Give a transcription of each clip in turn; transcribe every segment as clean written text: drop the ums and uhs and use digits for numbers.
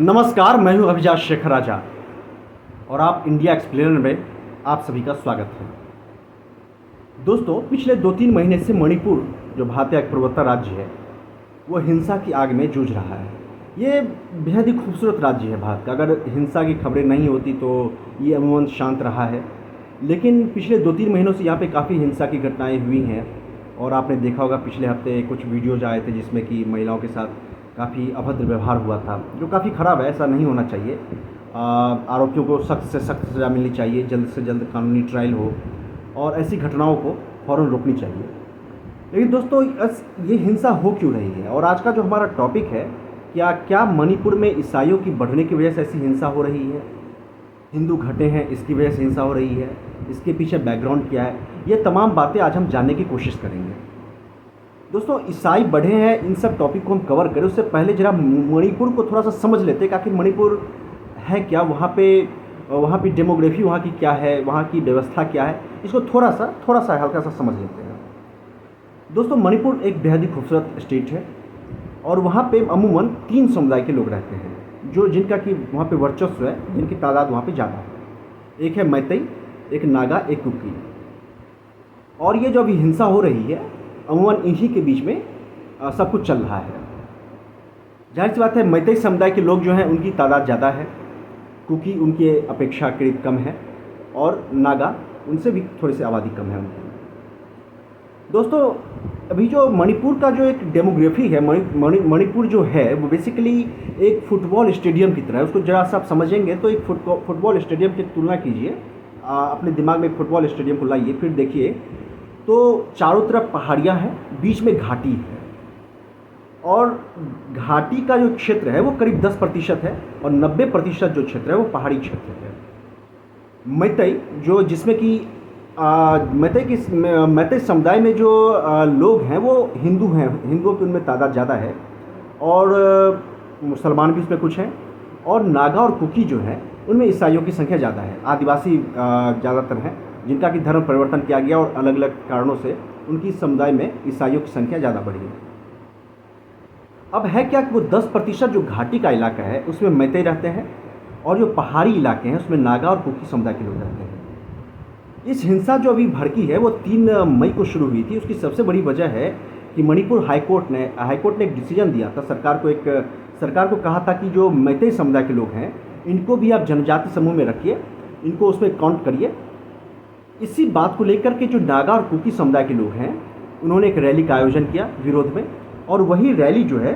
नमस्कार, मैं हूं अभिजात शेखर राजा और आप इंडिया एक्सप्लेनर में आप सभी का स्वागत है। दोस्तों, पिछले 2-3 महीने से मणिपुर जो भारत का एक पूर्वोत्तर राज्य है वो हिंसा की आग में जूझ रहा है। ये बेहद ही खूबसूरत राज्य है भारत का। अगर हिंसा की खबरें नहीं होती तो ये अमूमन शांत रहा है, लेकिन पिछले 2-3 महीनों से यहाँ पे काफ़ी हिंसा की घटनाएं हुई हैं। और आपने देखा होगा पिछले हफ्ते कुछ वीडियोज आए थे जिसमें कि महिलाओं के साथ काफ़ी अभद्र व्यवहार हुआ था, जो काफ़ी ख़राब है। ऐसा नहीं होना चाहिए। आरोपियों को सख्त से सख्त सज़ा मिलनी चाहिए, जल्द से जल्द कानूनी ट्रायल हो और ऐसी घटनाओं को फ़ौरन रोकनी चाहिए। लेकिन दोस्तों, ये हिंसा हो क्यों रही है? और आज का जो हमारा टॉपिक है, क्या मणिपुर में ईसाइयों की बढ़ने की वजह से ऐसी हिंसा हो रही है? हिंदू घटे हैं इसकी वजह से हिंसा हो रही है? इसके पीछे बैकग्राउंड क्या है? ये तमाम बातें आज हम जानने की कोशिश करेंगे। दोस्तों, ईसाई बढ़े हैं, इन सब टॉपिक को हम कवर करें उससे पहले जरा मणिपुर को थोड़ा सा समझ लेते हैं कि आखिर मणिपुर है क्या, वहाँ पे डेमोग्राफी वहाँ की क्या है, वहाँ की व्यवस्था क्या है, इसको थोड़ा सा हल्का सा समझ लेते हैं। दोस्तों, मणिपुर एक बेहद ही खूबसूरत स्टेट है और वहाँ पे अमूमन 3 समुदाय के लोग रहते हैं, जिनका कि वहाँ पे वर्चस्व है, जिनकी तादाद वहाँ पे ज़्यादा है। एक है मैतई, एक नागा, एक कुकी। और ये जो अभी हिंसा हो रही है अमूमन इन्हीं के बीच में सब कुछ चल रहा है। जाहिर सी बात है, मैतई समुदाय के लोग जो हैं उनकी तादाद ज़्यादा है, कुकी उनकी अपेक्षा करीब कम है और नागा उनसे भी थोड़ी सी आबादी कम है उनकी। दोस्तों, अभी जो मणिपुर का जो एक डेमोग्राफी है, मणिपुर जो है वो बेसिकली एक फुटबॉल स्टेडियम की तरह है। उसको जरा सा आप समझेंगे तो एक फुटबॉल स्टेडियम की तुलना कीजिए, अपने दिमाग में एक फुटबॉल स्टेडियम को लाइए, फिर देखिए तो चारों तरफ पहाड़ियाँ हैं, बीच में घाटी है और घाटी का जो क्षेत्र है वो करीब 10% है और 90% जो क्षेत्र है वो पहाड़ी क्षेत्र है। मैतई जो जिसमें कि मैतई समुदाय में जो लोग हैं वो हिंदू हैं, हिंदुओं की उनमें तादाद ज़्यादा है और मुसलमान भी उसमें कुछ हैं। और नागा और कुकी जो हैं उनमें ईसाइयों की संख्या ज़्यादा है, आदिवासी ज़्यादातर हैं जिनका कि धर्म परिवर्तन किया गया और अलग अलग कारणों से उनकी समुदाय में ईसाइयों की संख्या ज़्यादा बढ़ी है। अब है क्या कि वो 10% जो घाटी का इलाका है उसमें मैतई रहते हैं और जो पहाड़ी इलाके हैं उसमें नागा और कुकी समुदाय के लोग रहते हैं। इस हिंसा जो अभी भड़की है वो 3 मई को शुरू हुई थी। उसकी सबसे बड़ी वजह है कि मणिपुर हाईकोर्ट ने एक डिसीजन दिया था, सरकार को कहा था कि जो मैतई समुदाय के लोग हैं इनको भी आप जनजाति समूह में रखिए, इनको उसमें काउंट करिए। इसी बात को लेकर के जो नागा और कुकी समुदाय के लोग हैं उन्होंने एक रैली का आयोजन किया विरोध में, और वही रैली जो है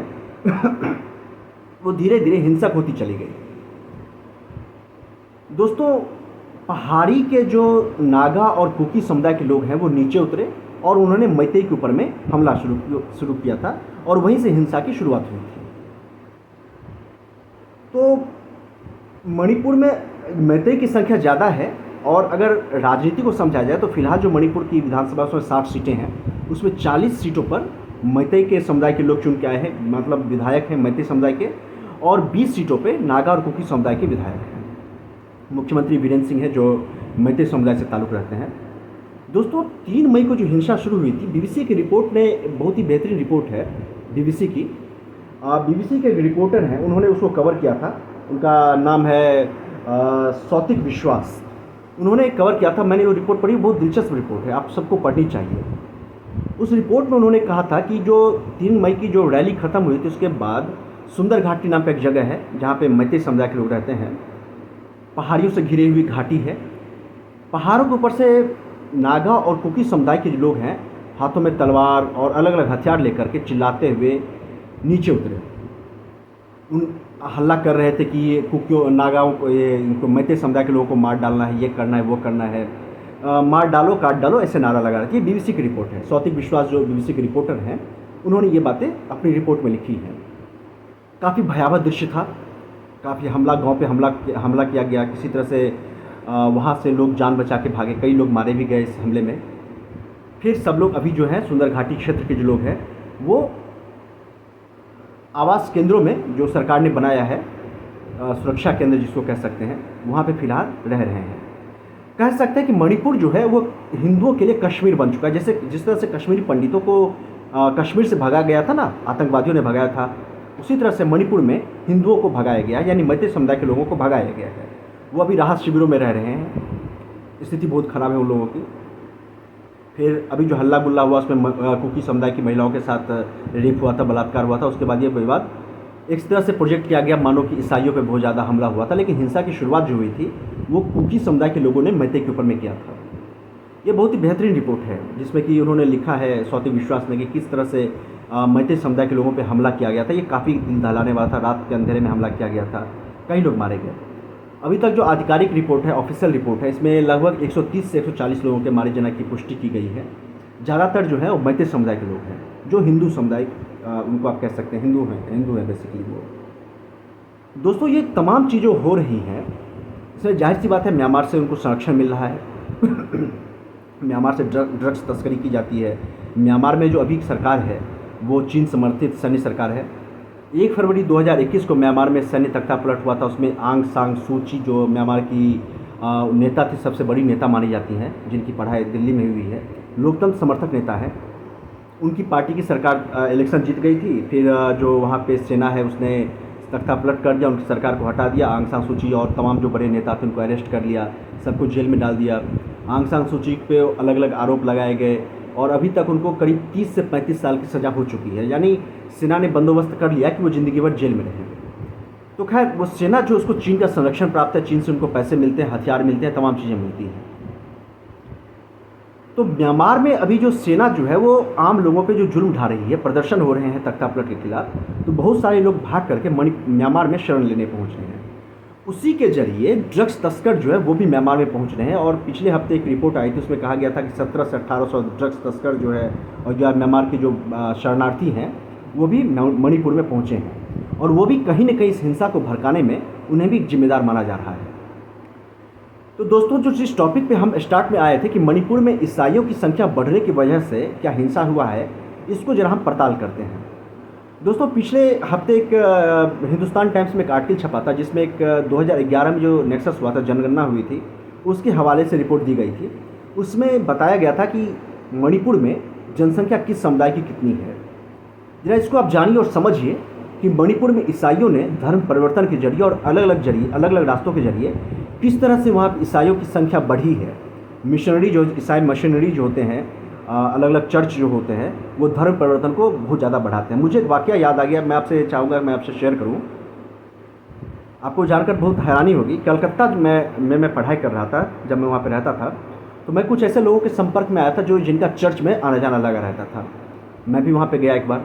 वो धीरे धीरे हिंसक होती चली गई। दोस्तों, पहाड़ी के जो नागा और कुकी समुदाय के लोग हैं वो नीचे उतरे और उन्होंने मैतई के ऊपर में हमला शुरू किया था और वहीं से हिंसा की शुरुआत हुई थी। तो मणिपुर में मैतई की संख्या ज़्यादा है और अगर राजनीति को समझा जाए तो फिलहाल जो मणिपुर की विधानसभा उसमें 60 सीटें हैं, उसमें 40 सीटों पर मैतई के समुदाय के लोग चुन के आए हैं, मतलब विधायक हैं मैतई समुदाय के, और 20 सीटों पे नागा और कुकी समुदाय के विधायक हैं। मुख्यमंत्री वीरेंद्र सिंह है जो मैतई समुदाय से ताल्लुक़ रखते हैं। दोस्तों, 3 मई को जो हिंसा शुरू हुई थी, बीबीसी की रिपोर्ट ने, बहुत ही बेहतरीन रिपोर्ट है बीबीसी की, बीबीसी के रिपोर्टर हैं, उन्होंने उसको कवर किया था। उनका नाम है सौतिक विश्वास। उन्होंने कवर किया था, मैंने वो रिपोर्ट पढ़ी, बहुत दिलचस्प रिपोर्ट है, आप सबको पढ़नी चाहिए। उस रिपोर्ट में उन्होंने कहा था कि जो 3 मई की जो रैली ख़त्म हुई थी उसके बाद सुंदर घाटी नाम का एक जगह है जहाँ पे मैतई समुदाय के लोग रहते हैं। पहाड़ियों से घिरी हुई घाटी है, पहाड़ों के ऊपर से नागा और कुकी समुदाय के जो लोग हैं हाथों में तलवार और अलग अलग हथियार लेकर के चिल्लाते हुए नीचे उतरे। हल्ला कर रहे थे कि ये कुकियों नागाओं को, ये इनको मैतई समुदाय के लोगों को मार डालना है, ये करना है, वो करना है, मार डालो, काट डालो, ऐसे नारा लगा रहे थे। ये बीबीसी की रिपोर्ट है। सौतिक विश्वास जो बीबीसी के रिपोर्टर हैं उन्होंने ये बातें अपनी रिपोर्ट में लिखी हैं। काफ़ी भयावह दृश्य था, काफ़ी गांव पे हमला किया गया। किसी तरह से वहाँ से लोग जान बचा के भागे, कई लोग मारे भी गए इस हमले में। फिर सब लोग अभी जो है सुंदर घाटी क्षेत्र के जो लोग हैं वो आवास केंद्रों में जो सरकार ने बनाया है, सुरक्षा केंद्र जिसको कह सकते हैं, वहाँ पे फिलहाल रह रहे हैं। कह सकते हैं कि मणिपुर जो है वो हिंदुओं के लिए कश्मीर बन चुका है। जैसे जिस तरह से कश्मीरी पंडितों को कश्मीर से भगा गया था ना, आतंकवादियों ने भगाया था, उसी तरह से मणिपुर में हिंदुओं को भगाया गया है, यानी मैते समुदाय के लोगों को भगाया गया है। वो अभी राहत शिविरों में रह रहे हैं, स्थिति बहुत ख़राब है उन लोगों की। फिर अभी जो हल्ला गुल्ला हुआ उसमें कुकी समुदाय की महिलाओं के साथ रेप हुआ था, बलात्कार हुआ था। उसके बाद ये विवाद एक तरह से प्रोजेक्ट किया गया मानो कि ईसाइयों पे बहुत ज़्यादा हमला हुआ था, लेकिन हिंसा की शुरुआत जो हुई थी वो कुकी समुदाय के लोगों ने मैते के ऊपर में किया था। ये बहुत ही बेहतरीन रिपोर्ट है जिसमें कि उन्होंने लिखा है स्वाति विश्वास ने कि किस तरह से मैते समुदाय के लोगों पे हमला किया गया था। ये काफ़ी दिल दहलाने वाला था, रात के अंधेरे में हमला किया गया था, कई लोग मारे गए। अभी तक जो आधिकारिक रिपोर्ट है, ऑफिशियल रिपोर्ट है, इसमें लगभग 130 से 140 लोगों के मारे जाने की पुष्टि की गई है। ज़्यादातर जो है वो मैते समुदाय के लोग हैं, जो हिंदू समुदाय उनको आप कह सकते हैं हिंदू हैं बेसिकली वो। दोस्तों ये तमाम चीज़ें हो रही हैं, इसमें जाहिर सी बात है म्यांमार से उनको संरक्षण मिल रहा है म्यांमार से ड्रग्स तस्करी की जाती है। म्यांमार में जो अभी सरकार है वो चीन समर्थित सैन्य सरकार है। 1 फरवरी 2021 को म्यांमार में सैन्य तख्तापलट हुआ था। उसमें आंग सान सू की जो म्यांमार की नेता थी, सबसे बड़ी नेता मानी जाती हैं, जिनकी पढ़ाई दिल्ली में हुई है, लोकतंत्र समर्थक नेता है। उनकी पार्टी की सरकार इलेक्शन जीत गई थी। फिर जो वहाँ पे सेना है उसने तख्तापलट कर दिया, उनकी सरकार को हटा दिया। आंग सान सू की और तमाम जो बड़े नेता थे उनको अरेस्ट कर लिया, सबको जेल में डाल दिया। आंग सान सू की पे अलग अलग आरोप लगाए गए और अभी तक उनको करीब 30 से 35 साल की सज़ा हो चुकी है। यानी सेना ने बंदोबस्त कर लिया कि वो ज़िंदगी भर जेल में रहें। तो खैर वो सेना जो उसको चीन का संरक्षण प्राप्त है, चीन से उनको पैसे मिलते हैं, हथियार मिलते हैं, तमाम चीज़ें मिलती हैं। तो म्यांमार में अभी जो सेना जो है वो आम लोगों पे जो जुल्म उठा रही है, प्रदर्शन हो रहे हैं तख्तापलट के खिलाफ, तो बहुत सारे लोग भाग करके म्यांमार में शरण लेने पहुंच रहे हैं। उसी के जरिए ड्रग्स तस्कर जो है वो भी म्यांमार में पहुंच रहे हैं। और पिछले हफ्ते एक रिपोर्ट आई थी, उसमें कहा गया था कि 1700 से 1800 ड्रग्स तस्कर जो है और जो म्यांमार के जो शरणार्थी हैं वो भी मणिपुर में पहुँचे हैं, और वो भी कहीं न कहीं इस हिंसा को भड़काने में उन्हें भी जिम्मेदार माना जा रहा है। तो दोस्तों जो जिस टॉपिक पे हम स्टार्ट में आए थे कि मणिपुर में ईसाइयों की संख्या बढ़ने की वजह से क्या हिंसा हुआ है, इसको जरा हम पड़ताल करते हैं। दोस्तों पिछले हफ्ते एक हिंदुस्तान टाइम्स में एक आर्टिकल छपा था जिसमें एक 2011 में जो नेक्सस हुआ था, जनगणना हुई थी, उसके हवाले से रिपोर्ट दी गई थी। उसमें बताया गया था कि मणिपुर में जनसंख्या किस समुदाय की कितनी है। जरा इसको आप जानिए और समझिए कि मणिपुर में ईसाइयों ने धर्म परिवर्तन के जरिए और अलग अलग रास्तों के जरिए किस तरह से वहाँ ईसाइयों की संख्या बढ़ी है। मिशनरी जो ईसाई मशीनरी जो होते हैं, अलग अलग चर्च जो होते हैं, वो धर्म परिवर्तन को बहुत ज़्यादा बढ़ाते हैं। मुझे एक वाक़या याद आ गया, मैं आपसे चाहूँगा मैं आपसे शेयर करूँ। आपको जानकर बहुत हैरानी होगी। कलकत्ता मैं पढ़ाई कर रहा था, जब मैं वहाँ पे रहता था, तो मैं कुछ ऐसे लोगों के संपर्क में आया था जो जिनका चर्च में आना जाना लगा रहता था। मैं भी वहाँ पे गया एक बार।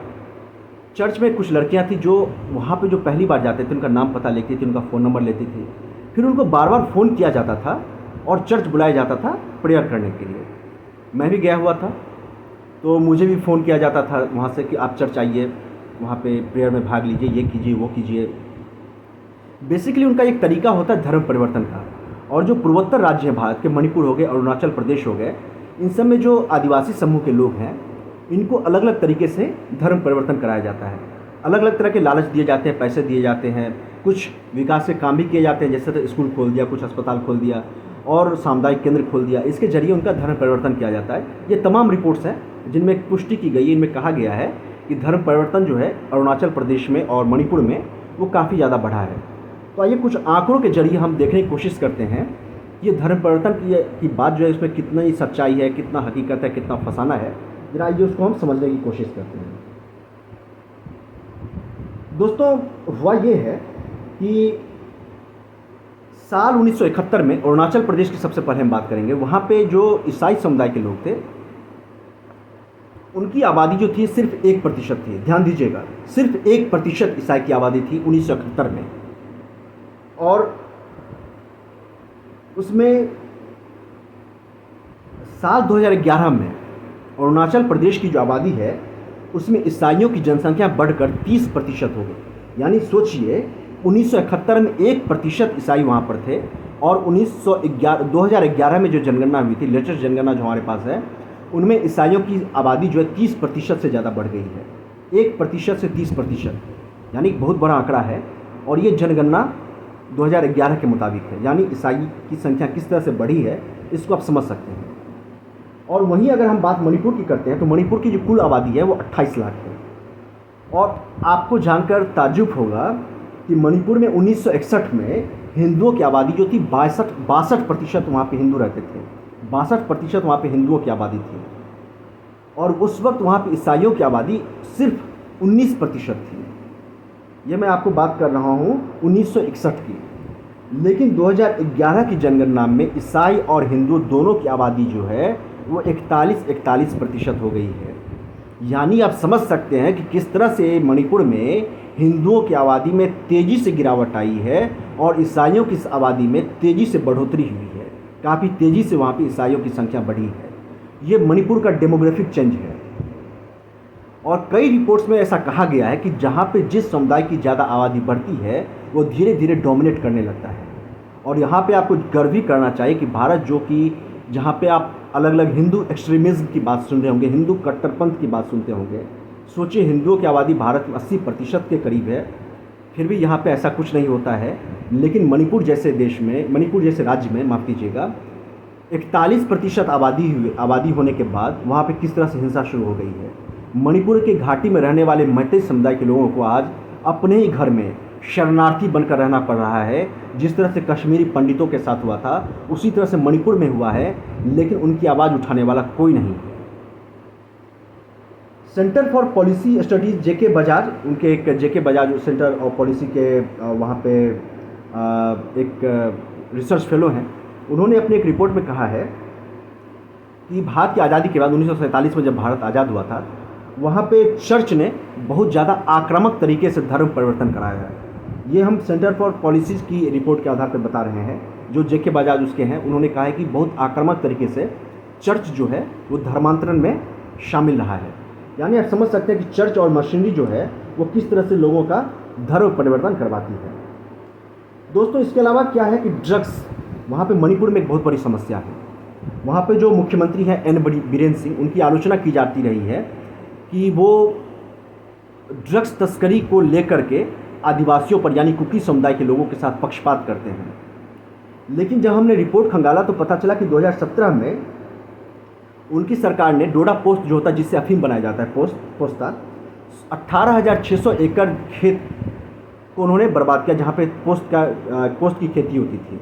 चर्च में कुछ लड़कियाँ थी जो वहाँ पे जो पहली बार जाते थे, उनका नाम पता लेती थी, उनका फ़ोन नंबर लेती थी। फिर उनको बार बार फ़ोन किया जाता था और चर्च बुलाया जाता था प्रेयर करने के लिए। मैं भी गया हुआ था, तो मुझे भी फ़ोन किया जाता था वहाँ से कि आप चर्च आइए, वहाँ पे प्रेयर में भाग लीजिए, ये कीजिए वो कीजिए। बेसिकली उनका एक तरीका होता है धर्म परिवर्तन का। और जो पूर्वोत्तर राज्य हैं भारत के, मणिपुर हो गए, अरुणाचल प्रदेश हो गए, इन सब में जो आदिवासी समूह के लोग हैं, इनको अलग अलग तरीके से धर्म परिवर्तन कराया जाता है। अलग अलग तरह के लालच दिए जाते हैं, पैसे दिए जाते हैं, कुछ विकास के काम भी किए जाते हैं, जैसे तो स्कूल खोल दिया, कुछ अस्पताल खोल दिया और सामुदायिक केंद्र खोल दिया। इसके जरिए उनका धर्म परिवर्तन किया जाता है। ये तमाम रिपोर्ट्स हैं जिनमें पुष्टि की गई है। इनमें कहा गया है कि धर्म परिवर्तन जो है अरुणाचल प्रदेश में और मणिपुर में वो काफ़ी ज़्यादा बढ़ा है। तो आइए कुछ आंकड़ों के जरिए हम देखने की कोशिश करते हैं ये धर्म परिवर्तन की बात जो है इसमें कितनी सच्चाई है, कितना हकीकत है, कितना फसाना है। जरा आइए उसको हम समझने की कोशिश करते हैं। दोस्तों हुआ ये है कि साल 1971 में अरुणाचल प्रदेश की सबसे पहले हम बात करेंगे। वहाँ पे जो ईसाई समुदाय के लोग थे, उनकी आबादी जो थी सिर्फ 1% थी। ध्यान दीजिएगा, सिर्फ 1% ईसाई की आबादी थी 1971 में। और उसमें साल 2011 में अरुणाचल प्रदेश की जो आबादी है उसमें ईसाइयों की जनसंख्या बढ़कर 30% हो गई। यानी सोचिए 1971 में 1% ईसाई वहाँ पर थे और 2011 में जो जनगणना हुई थी, लेटेस्ट जनगणना जो हमारे पास है, उनमें ईसाइयों की आबादी जो है 30% से ज़्यादा बढ़ गई है। 1% से 30%, यानी बहुत बड़ा आंकड़ा है। और ये जनगणना 2011 के मुताबिक है। यानी ईसाई की संख्या किस तरह से बढ़ी है इसको आप समझ सकते हैं। और वहीं अगर हम बात मणिपुर की करते हैं तो मणिपुर की जो कुल आबादी है वो 28 लाख है। और आपको जानकर ताज्जुब होगा कि मणिपुर में 1961 में हिंदुओं की आबादी जो थी 62% वहाँ पे हिंदू रहते थे। 62% वहाँ पे हिंदुओं की आबादी थी और उस वक्त वहाँ पे ईसाइयों की आबादी सिर्फ 19% थी। ये मैं आपको बात कर रहा हूँ 1961 की। लेकिन 2011 की जनगणना में ईसाई और हिंदू दोनों की आबादी जो है वो 41% हो गई है। यानी आप समझ सकते हैं कि किस तरह से मणिपुर में हिंदुओं की आबादी में तेज़ी से गिरावट आई है और ईसाइयों की आबादी में तेज़ी से बढ़ोतरी हुई है। काफ़ी तेज़ी से वहाँ पे ईसाइयों की संख्या बढ़ी है। ये मणिपुर का डेमोग्राफिक चेंज है। और कई रिपोर्ट्स में ऐसा कहा गया है कि जहाँ पे जिस समुदाय की ज़्यादा आबादी बढ़ती है वो धीरे धीरे डोमिनेट करने लगता है। और यहाँ पे आपको गर्व भी करना चाहिए कि भारत जो कि जहाँ पे आप अलग अलग हिंदू एक्सट्रीमिज़म की बात सुन रहे होंगे, हिंदू कट्टरपंथ की बात सुनते होंगे। सोचिए हिंदुओं की आबादी भारत में 80% के करीब है, फिर भी यहाँ पे ऐसा कुछ नहीं होता है। लेकिन मणिपुर जैसे देश में, मणिपुर जैसे राज्य में, माफ़ कीजिएगा, 41% आबादी होने के बाद वहाँ पे किस तरह से हिंसा शुरू हो गई है। मणिपुर के घाटी में रहने वाले मैतेई समुदाय के लोगों को आज अपने ही घर में शरणार्थी बनकर रहना पड़ रहा है। जिस तरह से कश्मीरी पंडितों के साथ हुआ था उसी तरह से मणिपुर में हुआ है, लेकिन उनकी आवाज़ उठाने वाला कोई नहीं है। सेंटर फॉर पॉलिसी स्टडीज़ जेके बजाज, उनके एक जेके बजाज सेंटर और पॉलिसी के वहाँ पे एक रिसर्च फेलो हैं। उन्होंने अपने एक रिपोर्ट में कहा है कि भारत की आज़ादी के बाद 1947 में जब भारत आज़ाद हुआ था वहाँ पे चर्च ने बहुत ज़्यादा आक्रामक तरीके से धर्म परिवर्तन कराया है। ये हम सेंटर फॉर पॉलिसीज़ की रिपोर्ट के आधार पर बता रहे हैं, जो जेके बजाज उसके हैं। उन्होंने कहा है कि बहुत आक्रामक तरीके से चर्च जो है वो धर्मांतरण में शामिल रहा है। यानी आप समझ सकते हैं कि चर्च और मशीनरी जो है वो किस तरह से लोगों का धर्म परिवर्तन करवाती है। दोस्तों इसके अलावा क्या है कि ड्रग्स वहाँ पे मणिपुर में एक बहुत बड़ी समस्या है। वहाँ पे जो मुख्यमंत्री हैं एन बीरेन सिंह, उनकी आलोचना की जाती रही है कि वो ड्रग्स तस्करी को लेकर के आदिवासियों पर यानी कुकी समुदाय के लोगों के साथ पक्षपात करते हैं। लेकिन जब हमने रिपोर्ट खंगाला तो पता चला कि 2017 में उनकी सरकार ने डोडा पोस्ट जो होता है जिससे अफीम बनाया जाता है, पोस्ता 18,600 एकड़ खेत को उन्होंने बर्बाद किया जहाँ पे पोस्ट की खेती होती थी।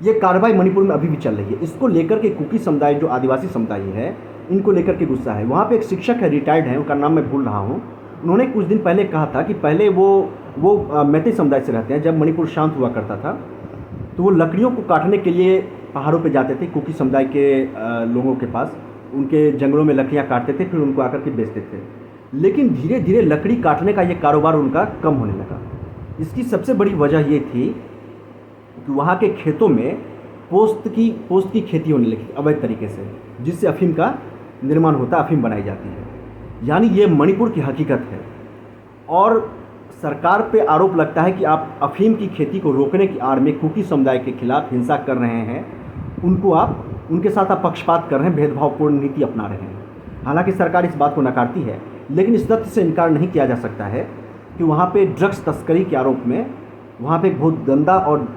ये कार्रवाई मणिपुर में अभी भी चल रही है। इसको लेकर के कुकी समुदाय जो आदिवासी समुदाय है इनको लेकर के गुस्सा है। वहाँ पे एक शिक्षक है, रिटायर्ड है, उनका नाम मैं भूल रहा हूँ। उन्होंने कुछ दिन पहले कहा था कि पहले वो मैतेई समुदाय से रहते हैं। जब मणिपुर शांत हुआ करता था तो वो लकड़ियों को काटने के लिए पहाड़ों पे जाते थे, कुकी समुदाय के लोगों के पास, उनके जंगलों में लकड़ियाँ काटते थे, फिर उनको आकर के बेचते थे। लेकिन धीरे धीरे लकड़ी काटने का ये कारोबार उनका कम होने लगा। इसकी सबसे बड़ी वजह ये थी कि वहाँ के खेतों में पोस्त की खेती होने लगी अवैध तरीके से, जिससे अफीम का निर्माण होता है, अफीम बनाई जाती है। यानी ये मणिपुर की हकीकत है। और सरकार पे आरोप लगता है कि आप अफीम की खेती को रोकने की आड़ में कुकी समुदाय के खिलाफ हिंसा कर रहे हैं, उनके साथ आप पक्षपात कर रहे हैं, भेदभावपूर्ण नीति अपना रहे हैं। हालांकि सरकार इस बात को नकारती है, लेकिन इस तथ्य से इनकार नहीं किया जा सकता है कि वहाँ पे ड्रग्स तस्करी के आरोप में वहाँ पे बहुत गंदा और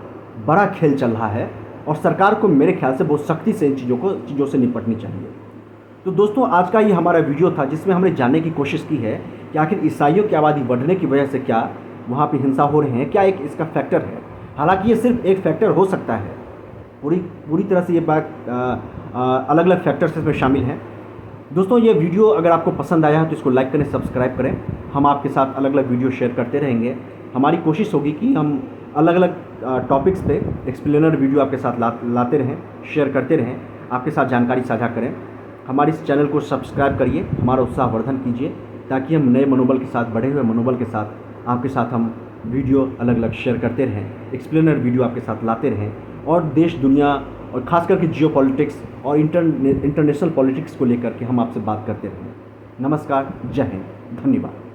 बड़ा खेल चल रहा है और सरकार को मेरे ख्याल से बहुत सख्ती से इन चीज़ों से निपटनी चाहिए। तो दोस्तों आज का ये हमारा वीडियो था जिसमें हमने जानने की कोशिश की है कि आखिर ईसाइयों की आबादी बढ़ने की वजह से क्या वहाँ पे हिंसा हो रहे हैं, क्या एक इसका फैक्टर है। हालांकि ये सिर्फ एक फैक्टर हो सकता है, पूरी तरह से ये बात अलग अलग फैक्टर्स इसमें शामिल हैं। दोस्तों ये वीडियो अगर आपको पसंद आया है तो इसको लाइक करें, सब्सक्राइब करें। हम आपके साथ अलग अलग वीडियो शेयर करते रहेंगे। हमारी कोशिश होगी कि हम अलग अलग टॉपिक्स पे एक्सप्लेनर वीडियो आपके साथ लाते रहें, शेयर करते रहें, आपके साथ जानकारी साझा करें। हमारे इस चैनल को सब्सक्राइब करिए, हमारा उत्साहवर्धन कीजिए, ताकि हम नए मनोबल के साथ, बढ़े हुए मनोबल के साथ आपके साथ हम वीडियो अलग अलग शेयर करते रहें, एक्सप्लेनर वीडियो आपके साथ लाते रहें और देश दुनिया और ख़ास करके जियो पॉलिटिक्स और इंटरनेशनल पॉलिटिक्स को लेकर के हम आपसे बात करते रहें। नमस्कार, जय हिंद, धन्यवाद।